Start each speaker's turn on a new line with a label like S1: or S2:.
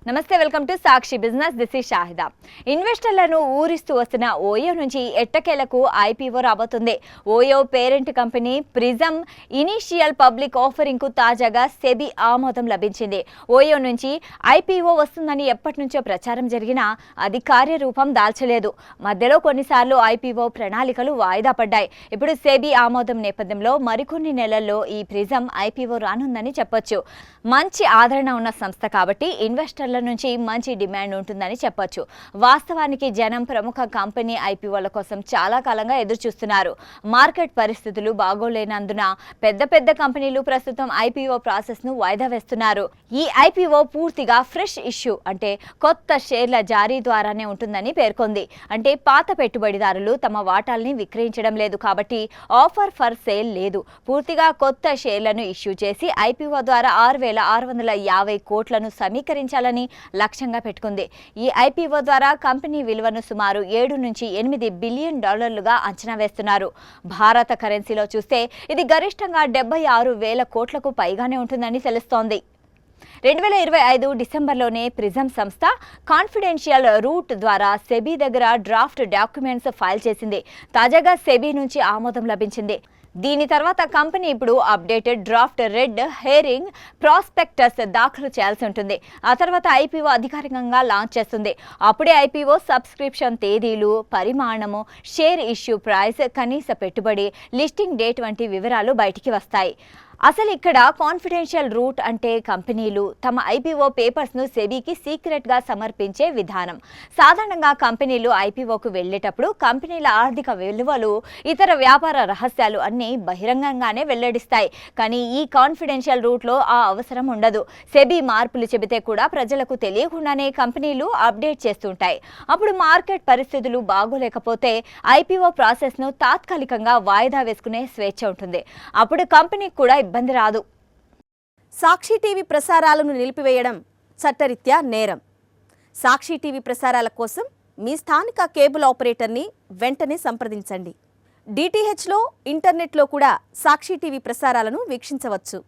S1: నమస్తే, welcome to Sakshi business. This is Shahida. ఇన్వెస్టర్లను ఊరిస్తూ వస్తున్న ఓయో నుంచి ఎట్టకేలకు ఐపీఓ రాబోతుంది. OYO parent company Prism initial public offering కు తాజాగా సెబీ ఆమోదం లభించింది. ఓయో నుంచి ఐపీఓ వస్తుందని ఎప్పటి నుంచో ప్రచారం జరిగినా అది కార్యరూపం దాల్చలేదు. మధ్యలో కొన్నిసార్లు ఐపీఓ ప్రణాళికలు వాయిదా పడ్డాయి. ఇప్పుడు సెబీ ఆమోదం నేపథ్యంలో మరికొన్ని నెలల్లో ఈ ప్రిజం ఐపీఓ రానుందని చెప్పొచ్చు. మంచి ఆదరణ ఉన్న సంస్థ కాబట్టి ఇన్వెస్టర్ల నుంచి మంచి డిమాండ్ ఉంటుందని చెప్పొచ్చు. వాస్తవానికి జనం ప్రముఖ కంపెనీ ఐపీఓల కోసం చాలా కాలంగా ఎదురు చూస్తున్నారు. మార్కెట్ పరిస్థితులు బాగోలేనందున పెద్ద కంపెనీలు ప్రస్తుతం ఐపీఓ ప్రాసెస్ ను వాయిదా వేస్తున్నారు. ఈ ఐపీఓ పూర్తిగా ఫ్రెష్ ఇష్యూ, అంటే కొత్త షేర్ల జారీ ద్వారానే ఉంటుందని పేర్కొంది. అంటే పాత పెట్టుబడిదారులు తమ వాటాల్ని విక్రయించడం లేదు కాబట్టి ఆఫర్ ఫర్ సేల్ లేదు. పూర్తిగా కొత్త షేర్లను ఇష్యూ చేసి ఐపీఓ ద్వారా 6,650 కోట్లను సమీకరించాలని లక్ష్యంగా పెట్టుకుంది. ఈ ఐపీఓ ద్వారా కంపెనీ విలువను సుమారు 7 నుంచి 8 బిలియన్ డాలర్లుగా అంచనా వేస్తున్నారు. భారత కరెన్సీలో చూస్తే ఇది గరిష్టంగా 76,000 కోట్లకు పైగానే ఉంటుందని తెలుస్తోంది. 2025 డిసెంబర్లోనే ప్రిజం సంస్థ కాన్ఫిడెన్షియల్ రూట్ ద్వారా సెబీ దగ్గర డ్రాఫ్ట్ డాక్యుమెంట్స్ ఫైల్ చేసింది. తాజాగా సెబీ నుంచి ఆమోదం లభించింది. దీని తర్వాత కంపెనీ ఇప్పుడు updated draft red herring prospectus దాఖలు చేయాల్సి ఉంటుంది. ఆ తర్వాత ఐపీఓ అధికారికంగా లాంచ్ చేస్తుంది. అప్పుడే ఐపీఓ సబ్స్క్రిప్షన్ తేదీలు, పరిమాణము, షేర్ ఇష్యూ ప్రైస్, కనీస పెట్టుబడి, లిస్టింగ్ డేట్ వంటి వివరాలు బయటికి వస్తాయి. అసలు ఇక్కడ కాన్ఫిడెన్షియల్ రూట్ అంటే కంపెనీలు తమ ఐపీఓ పేపర్స్ను సెబీకి సీక్రెట్గా సమర్పించే విధానం. సాధారణంగా కంపెనీలు ఐపీఓకు వెళ్లేటప్పుడు కంపెనీల ఆర్థిక విలువలు, ఇతర వ్యాపార రహస్యాలు అన్నీ బహిరంగంగానే వెల్లడిస్తాయి. కానీ ఈ కాన్ఫిడెన్షియల్ రూట్లో ఆ అవసరం ఉండదు. సెబీ మార్పులు చెబితే కూడా ప్రజలకు తెలియకుండానే కంపెనీలు అప్డేట్ చేస్తుంటాయి. అప్పుడు మార్కెట్ పరిస్థితులు బాగోలేకపోతే ఐపీఓ ప్రాసెస్ను తాత్కాలికంగా వాయిదా వేసుకునే స్వేచ్ఛ ఉంటుంది. అప్పుడు కంపెనీకి కూడా ఇబ్బంది రాదు.
S2: సాక్షి టీవీ ప్రసారాలను నిలిపివేయడం చట్టరీత్యా నేరం. సాక్షి టీవీ ప్రసారాల కోసం మీ స్థానిక కేబుల్ ఆపరేటర్ని వెంటనే సంప్రదించండి. డిటిహెచ్లో, ఇంటర్నెట్లో కూడా సాక్షి టీవీ ప్రసారాలను వీక్షించవచ్చు.